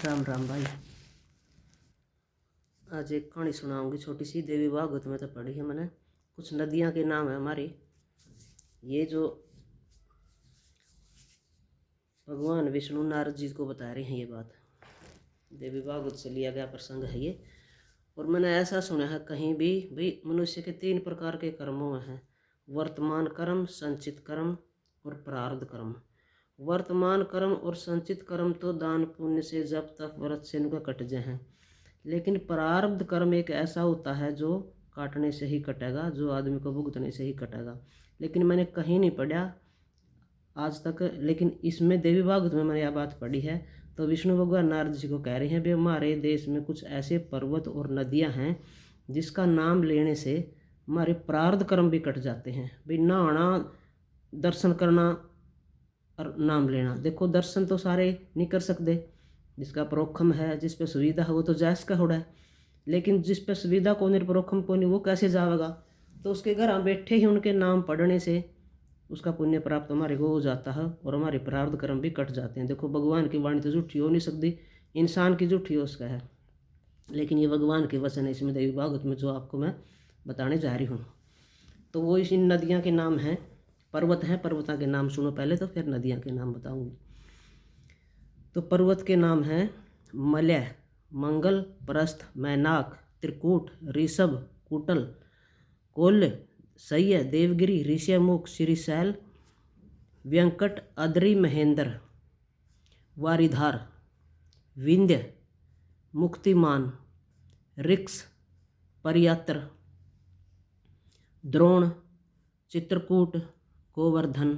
राम राम भाई। आज एक कहानी सुनाऊंगी छोटी सी। देवी भागवत में तो पढ़ी है मैंने। कुछ नदियां के नाम है हमारी। ये जो भगवान विष्णु नारद जी को बता रहे हैं ये बात, देवी भागवत से लिया गया प्रसंग है ये। और मैंने ऐसा सुना है कहीं भी भाई मनुष्य के 3 प्रकार के कर्मों में है: वर्तमान कर्म, संचित कर्म और प्रारब्ध कर्म। वर्तमान कर्म और संचित कर्म तो दान पुण्य से, जप तप व्रत से इनका कट जाए हैं। लेकिन प्रारब्ध कर्म एक ऐसा होता है जो काटने से ही कटेगा, जो आदमी को भुगतने से ही कटेगा। लेकिन मैंने कहीं नहीं पढ़ा आज तक, लेकिन इसमें देवी भागवत में मैंने यह बात पढ़ी है। तो विष्णु भगवान नारद जी को कह रहे हैं भी हमारे देश में कुछ ऐसे पर्वत और नदियां हैं जिसका नाम लेने से हमारे प्रारब्ध कर्म भी कट जाते हैं। भाई नहाना, दर्शन करना और नाम लेना। देखो दर्शन तो सारे नहीं कर सकते, जिसका परोक्षम है, जिस पे सुविधा है वो तो जैस का होड़ा है। लेकिन जिस पे सुविधा को नहीं, परोक्षम को नहीं, वो कैसे जाएगा? तो उसके घर हम बैठे ही उनके नाम पढ़ने से उसका पुण्य प्राप्त हमारे को हो जाता है और हमारे प्रारब्ध कर्म भी कट जाते हैं। देखो भगवान की वाणी तो झूठी हो नहीं सकती, इंसान की झूठी हो उसका है, लेकिन ये भगवान के वचन है इसमें देवी भागवत में जो आपको मैं बताने जा रही हूँ। तो वो इस इन नदियाँ के नाम हैं। पर्वत हैं, पर्वतों के नाम सुनो पहले, तो फिर नदियाँ के नाम बताऊँगी। तो पर्वत के नाम हैं मलय, मंगल, प्रस्थ, मैनाक, त्रिकूट, ऋषभ, कुटल, कोल्य, सह्य, देवगिरी, ऋष्यमुख, श्रीशैल, व्यंकट, अद्रि, महेंद्र, वारिधार, विंध्य, मुक्तिमान, ऋक्ष, परियात्र, द्रोण, चित्रकूट, गोवर्धन,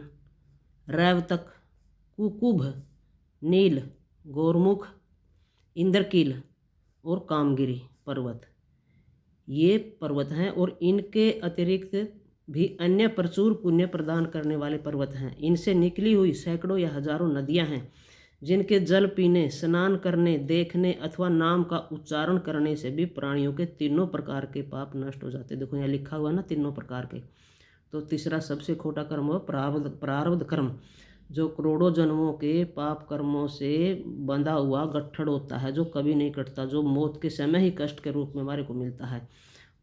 रैवतक, कुकुभ, नील, गौरमुख, इंद्रकील और कामगिरी पर्वत। ये पर्वत हैं और इनके अतिरिक्त भी अन्य प्रचुर पुण्य प्रदान करने वाले पर्वत हैं। इनसे निकली हुई सैकड़ों या हजारों नदियां हैं जिनके जल पीने, स्नान करने, देखने अथवा नाम का उच्चारण करने से भी प्राणियों के 3 प्रकार के पाप नष्ट हो जाते। देखो यहाँ लिखा हुआ ना 3 प्रकार के। तो तीसरा सबसे खोटा कर्म हो प्रारब्ध कर्म, जो करोड़ों जन्मों के पाप कर्मों से बंधा हुआ गट्ठड़ होता है, जो कभी नहीं कटता, जो मौत के समय ही कष्ट के रूप में हमारे को मिलता है,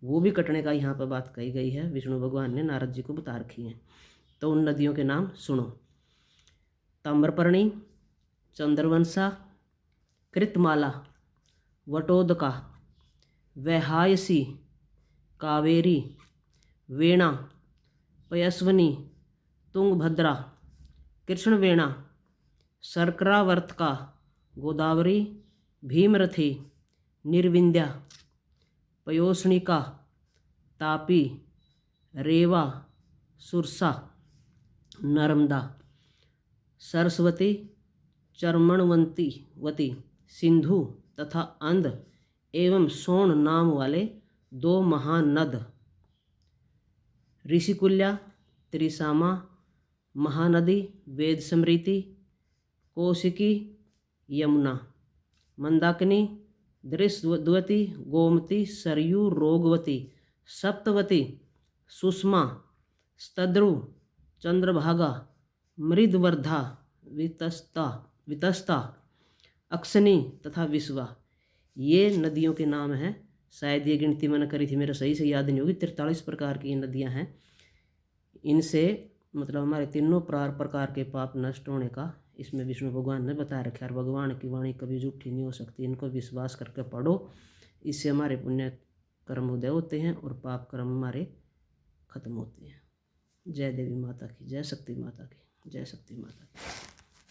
वो भी कटने का यहाँ पर बात कही गई है। विष्णु भगवान ने नारद जी को बता रखी है। तो उन नदियों के नाम सुनो: ताम्रपर्णी, चंद्रवंशा, कृतमाला, वटोदका, वैहायसी, कावेरी, वेणा, पयस्वनी, तुंगभद्रा, कृष्णवेणा, शर्करावर्तका, गोदावरी, भीमरथी, निर्विंध्या, पयोष्णिका, तापी, रेवा, सुरसा, नर्मदा, सरस्वती, चर्मणवती, सिंधु तथा अंध एवं सोन नाम वाले 2 महान नद, ऋषिकुल्या, त्रिसामा, महानदी, वेद स्मृति, कौशिकी, यमुना, मंदाकिनी, दृश्यवती, गोमती, सरयू, रोगवती, सप्तवती, सुषमा, स्तद्रु, चंद्रभागा, मृदवर्धा, वितस्ता, अक्षनी तथा विश्वा। ये नदियों के नाम हैं। शायद ये गिनती मैंने करी थी, मेरा सही से याद नहीं होगी। 43 प्रकार की ये नदियां हैं। इनसे मतलब हमारे 3 प्रकार के पाप नष्ट होने का इसमें विष्णु भगवान ने बता रखा है। भगवान की वाणी कभी झूठी नहीं हो सकती, इनको विश्वास करके पढ़ो। इससे हमारे पुण्य कर्म उदय होते हैं और पाप कर्म हमारे खत्म होते हैं। जय देवी माता की, जय शक्ति माता की, जय शक्ति माता की।